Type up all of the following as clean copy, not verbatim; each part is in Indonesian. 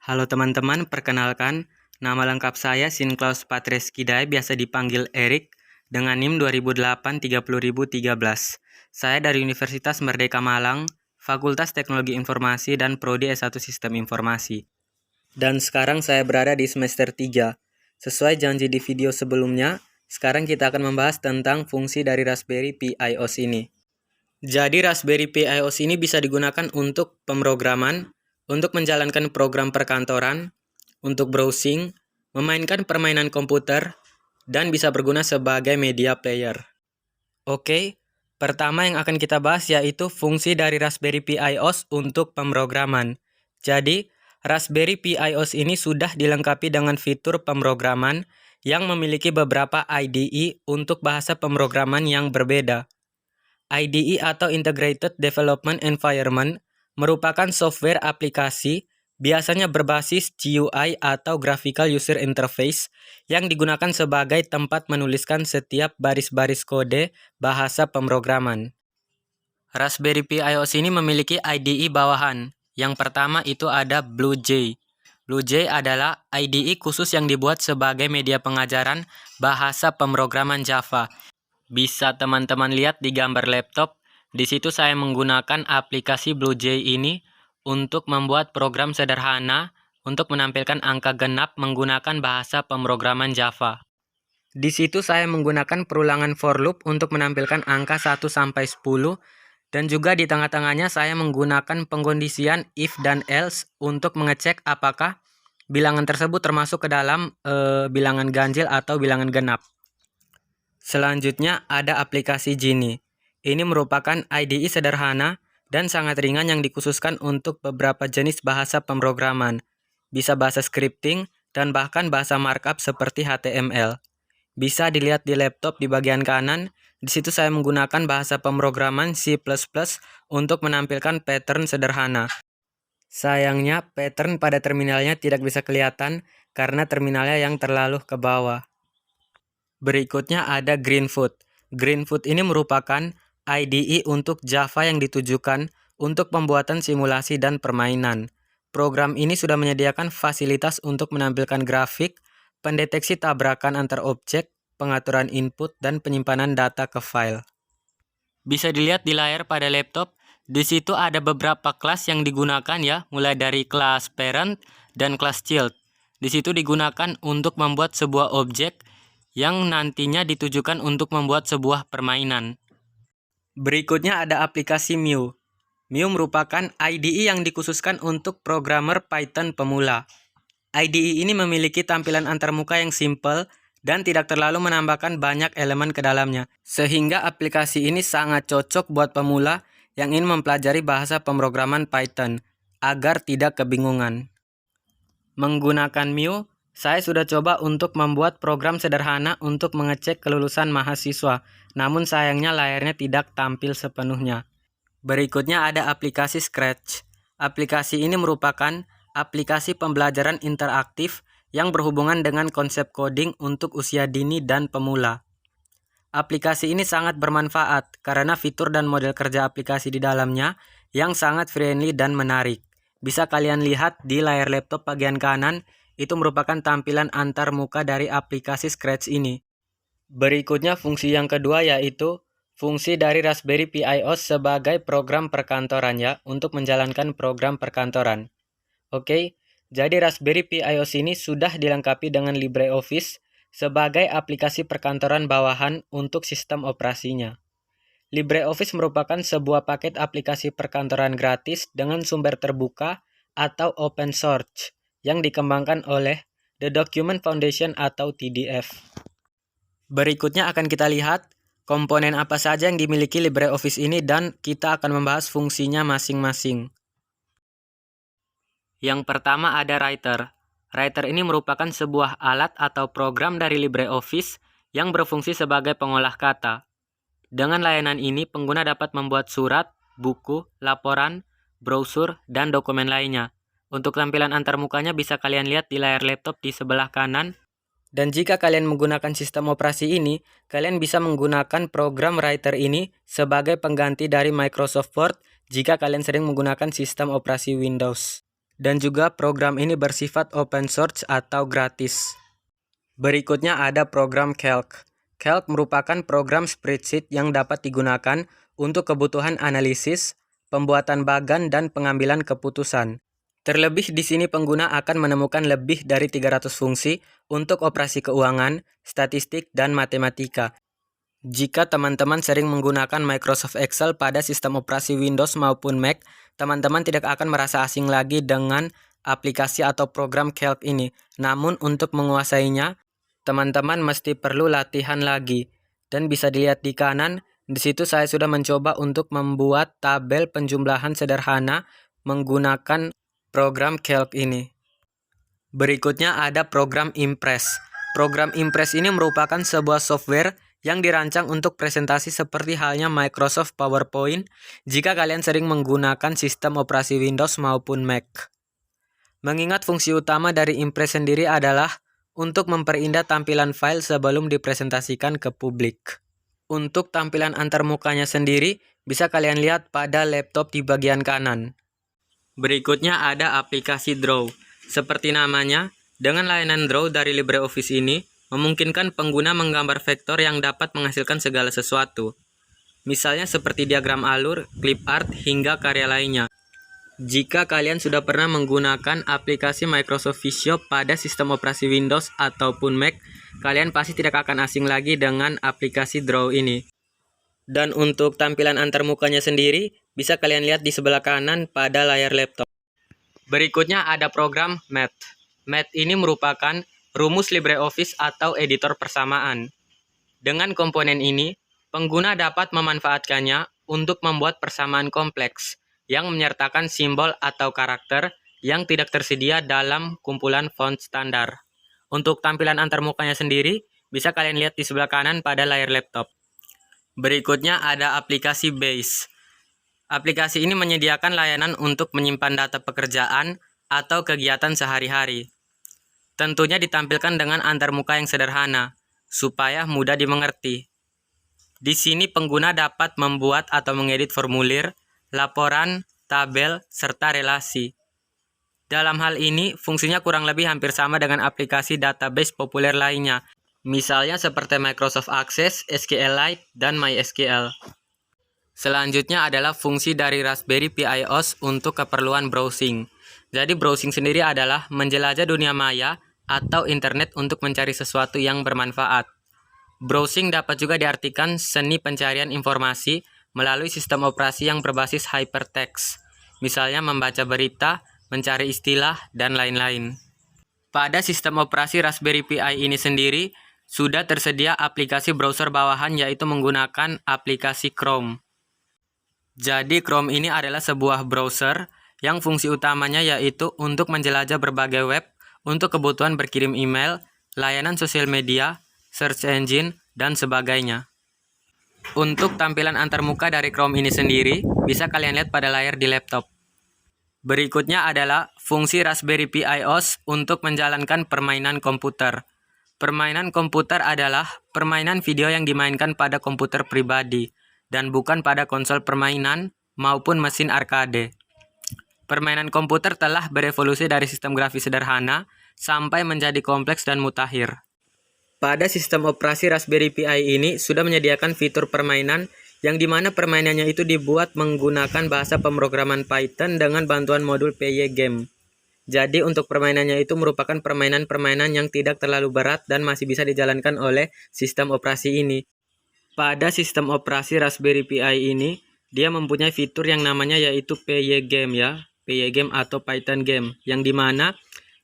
Halo teman-teman, perkenalkan, nama lengkap saya Sinklaus Patreskidai, biasa dipanggil Erik, dengan NIM 2008-30013. Saya dari Universitas Merdeka Malang, Fakultas Teknologi Informasi dan Prodi S1 Sistem Informasi. Dan sekarang saya berada di semester 3. Sesuai janji di video sebelumnya, sekarang kita akan membahas tentang fungsi dari Raspberry Pi iOS ini. Jadi Raspberry Pi iOS ini bisa digunakan untuk pemrograman, untuk menjalankan program perkantoran, untuk browsing, memainkan permainan komputer, dan bisa berguna sebagai media player. Oke, pertama yang akan kita bahas yaitu fungsi dari Raspberry Pi iOS untuk pemrograman. Jadi, Raspberry Pi iOS ini sudah dilengkapi dengan fitur pemrograman yang memiliki beberapa IDE untuk bahasa pemrograman yang berbeda. IDE atau Integrated Development Environment merupakan software aplikasi biasanya berbasis GUI atau Graphical User Interface yang digunakan sebagai tempat menuliskan setiap baris-baris kode bahasa pemrograman. Raspberry Pi iOS ini memiliki IDE bawahan. Yang pertama itu ada BlueJ. BlueJ adalah IDE khusus yang dibuat sebagai media pengajaran bahasa pemrograman Java. Bisa teman-teman lihat di gambar laptop, di situ saya menggunakan aplikasi BlueJ ini untuk membuat program sederhana untuk menampilkan angka genap menggunakan bahasa pemrograman Java. Di situ saya menggunakan perulangan for loop untuk menampilkan angka 1 sampai 10 dan juga di tengah-tengahnya saya menggunakan pengkondisian if dan else untuk mengecek apakah bilangan tersebut termasuk ke dalam bilangan ganjil atau bilangan genap. Selanjutnya ada aplikasi Genie. Ini merupakan IDE sederhana dan sangat ringan yang dikhususkan untuk beberapa jenis bahasa pemrograman. Bisa bahasa scripting dan bahkan bahasa markup seperti HTML. Bisa dilihat di laptop di bagian kanan. Di situ saya menggunakan bahasa pemrograman C++ untuk menampilkan pattern sederhana. Sayangnya pattern pada terminalnya tidak bisa kelihatan karena terminalnya yang terlalu ke bawah. Berikutnya ada Greenfoot. Greenfoot ini merupakan IDE untuk Java yang ditujukan untuk pembuatan simulasi dan permainan. Program ini sudah menyediakan fasilitas untuk menampilkan grafik, pendeteksi tabrakan antar objek, pengaturan input, dan penyimpanan data ke file. Bisa dilihat di layar pada laptop, di situ ada beberapa kelas yang digunakan ya, mulai dari kelas parent dan kelas child. Di situ digunakan untuk membuat sebuah objek yang nantinya ditujukan untuk membuat sebuah permainan. Berikutnya ada aplikasi Mew. Mew merupakan IDE yang dikhususkan untuk programmer Python pemula. IDE ini memiliki tampilan antarmuka yang simple dan tidak terlalu menambahkan banyak elemen ke dalamnya, sehingga aplikasi ini sangat cocok buat pemula yang ingin mempelajari bahasa pemrograman Python agar tidak kebingungan. Menggunakan Mew, saya sudah coba untuk membuat program sederhana untuk mengecek kelulusan mahasiswa, namun sayangnya layarnya tidak tampil sepenuhnya. Berikutnya ada aplikasi Scratch. Aplikasi ini merupakan aplikasi pembelajaran interaktif yang berhubungan dengan konsep coding untuk usia dini dan pemula. Aplikasi ini sangat bermanfaat karena fitur dan model kerja aplikasi di dalamnya yang sangat friendly dan menarik. Bisa kalian lihat di layar laptop bagian kanan, itu merupakan tampilan antar muka dari aplikasi Scratch ini. Berikutnya fungsi yang kedua yaitu fungsi dari Raspberry Pi iOS sebagai program perkantoran ya, untuk menjalankan program perkantoran. Oke, jadi Raspberry Pi iOS ini sudah dilengkapi dengan LibreOffice sebagai aplikasi perkantoran bawahan untuk sistem operasinya. LibreOffice merupakan sebuah paket aplikasi perkantoran gratis dengan sumber terbuka atau open source yang dikembangkan oleh The Document Foundation atau TDF. Berikutnya akan kita lihat komponen apa saja yang dimiliki LibreOffice ini dan kita akan membahas fungsinya masing-masing. Yang pertama ada Writer. Writer ini merupakan sebuah alat atau program dari LibreOffice yang berfungsi sebagai pengolah kata. Dengan layanan ini, pengguna dapat membuat surat, buku, laporan, brosur, dan dokumen lainnya. Untuk tampilan antarmukanya bisa kalian lihat di layar laptop di sebelah kanan. Dan jika kalian menggunakan sistem operasi ini, kalian bisa menggunakan program Writer ini sebagai pengganti dari Microsoft Word jika kalian sering menggunakan sistem operasi Windows. dan juga program ini bersifat open source atau gratis. Berikutnya ada program Calc. Calc merupakan program spreadsheet yang dapat digunakan untuk kebutuhan analisis, pembuatan bagan, dan pengambilan keputusan. Terlebih di sini pengguna akan menemukan lebih dari 300 fungsi untuk operasi keuangan, statistik, dan matematika. Jika teman-teman sering menggunakan Microsoft Excel pada sistem operasi Windows maupun Mac, teman-teman tidak akan merasa asing lagi dengan aplikasi atau program Calc ini. Namun untuk menguasainya, teman-teman mesti perlu latihan lagi. Dan bisa dilihat di kanan, di situ saya sudah mencoba untuk membuat tabel penjumlahan sederhana menggunakan program Calc ini. Berikutnya ada program Impress. Program Impress ini merupakan sebuah software yang dirancang untuk presentasi seperti halnya Microsoft PowerPoint jika kalian sering menggunakan sistem operasi Windows maupun Mac. Mengingat fungsi utama dari Impress sendiri adalah untuk memperindah tampilan file sebelum dipresentasikan ke publik. Untuk tampilan antarmukanya sendiri bisa kalian lihat pada laptop di bagian kanan. Berikutnya ada aplikasi Draw. Seperti namanya, dengan layanan Draw dari LibreOffice ini, memungkinkan pengguna menggambar vektor yang dapat menghasilkan segala sesuatu. Misalnya seperti diagram alur, clip art, hingga karya lainnya. Jika kalian sudah pernah menggunakan aplikasi Microsoft Visio pada sistem operasi Windows ataupun Mac, kalian pasti tidak akan asing lagi dengan aplikasi Draw ini. Dan untuk tampilan antarmukanya sendiri, bisa kalian lihat di sebelah kanan pada layar laptop. Berikutnya ada program Math. Math ini merupakan rumus LibreOffice atau editor persamaan. Dengan komponen ini, pengguna dapat memanfaatkannya untuk membuat persamaan kompleks yang menyertakan simbol atau karakter yang tidak tersedia dalam kumpulan font standar. Untuk tampilan antarmukanya sendiri, bisa kalian lihat di sebelah kanan pada layar laptop. Berikutnya ada aplikasi Base. Aplikasi ini menyediakan layanan untuk menyimpan data pekerjaan atau kegiatan sehari-hari. Tentunya ditampilkan dengan antarmuka yang sederhana, supaya mudah dimengerti. Di sini pengguna dapat membuat atau mengedit formulir, laporan, tabel, serta relasi. Dalam hal ini, fungsinya kurang lebih hampir sama dengan aplikasi database populer lainnya, misalnya seperti Microsoft Access, SQLite, dan MySQL. Selanjutnya adalah fungsi dari Raspberry Pi OS untuk keperluan browsing. Jadi browsing sendiri adalah menjelajah dunia maya atau internet untuk mencari sesuatu yang bermanfaat. Browsing dapat juga diartikan seni pencarian informasi melalui sistem operasi yang berbasis hypertext, misalnya membaca berita, mencari istilah, dan lain-lain. Pada sistem operasi Raspberry Pi ini sendiri, sudah tersedia aplikasi browser bawahan yaitu menggunakan aplikasi Chrome. Jadi Chrome ini adalah sebuah browser yang fungsi utamanya yaitu untuk menjelajah berbagai web, untuk kebutuhan berkirim email, layanan sosial media, search engine, dan sebagainya. Untuk tampilan antarmuka dari Chrome ini sendiri, bisa kalian lihat pada layar di laptop. Berikutnya adalah fungsi Raspberry Pi OS untuk menjalankan permainan komputer. Permainan komputer adalah permainan video yang dimainkan pada komputer pribadi, dan bukan pada konsol permainan maupun mesin arcade. Permainan komputer telah berevolusi dari sistem grafis sederhana sampai menjadi kompleks dan mutakhir. Pada sistem operasi Raspberry Pi ini sudah menyediakan fitur permainan yang dimana permainannya itu dibuat menggunakan bahasa pemrograman Python dengan bantuan modul Pygame. Jadi untuk permainannya itu merupakan permainan-permainan yang tidak terlalu berat dan masih bisa dijalankan oleh sistem operasi ini. Pada sistem operasi Raspberry Pi ini, dia mempunyai fitur yang namanya yaitu Pygame ya. Pygame atau Python Game, yang dimana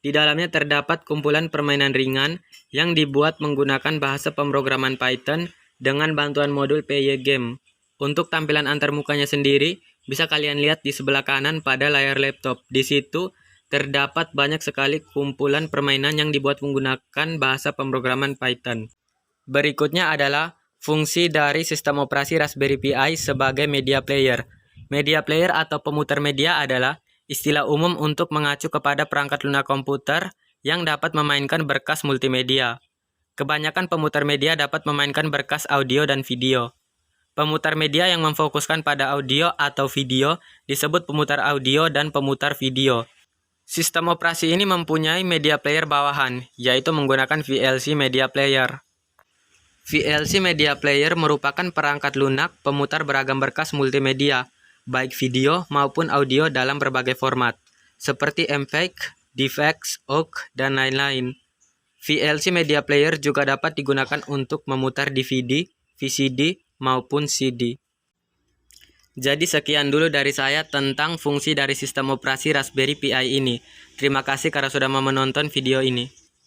di dalamnya terdapat kumpulan permainan ringan yang dibuat menggunakan bahasa pemrograman Python dengan bantuan modul Pygame. Untuk tampilan antarmukanya sendiri, bisa kalian lihat di sebelah kanan pada layar laptop. Di situ terdapat banyak sekali kumpulan permainan yang dibuat menggunakan bahasa pemrograman Python. Berikutnya adalah fungsi dari sistem operasi Raspberry Pi sebagai media player. Media player atau pemutar media adalah istilah umum untuk mengacu kepada perangkat lunak komputer yang dapat memainkan berkas multimedia. Kebanyakan pemutar media dapat memainkan berkas audio dan video. Pemutar media yang memfokuskan pada audio atau video disebut pemutar audio dan pemutar video. Sistem operasi ini mempunyai media player bawahan, yaitu menggunakan VLC Media Player. VLC Media Player merupakan perangkat lunak pemutar beragam berkas multimedia, baik video maupun audio dalam berbagai format, seperti MPEG, DivX, OGG, dan lain-lain. VLC Media Player juga dapat digunakan untuk memutar DVD, VCD, maupun CD. Jadi sekian dulu dari saya tentang fungsi dari sistem operasi Raspberry Pi ini. Terima kasih karena sudah menonton video ini.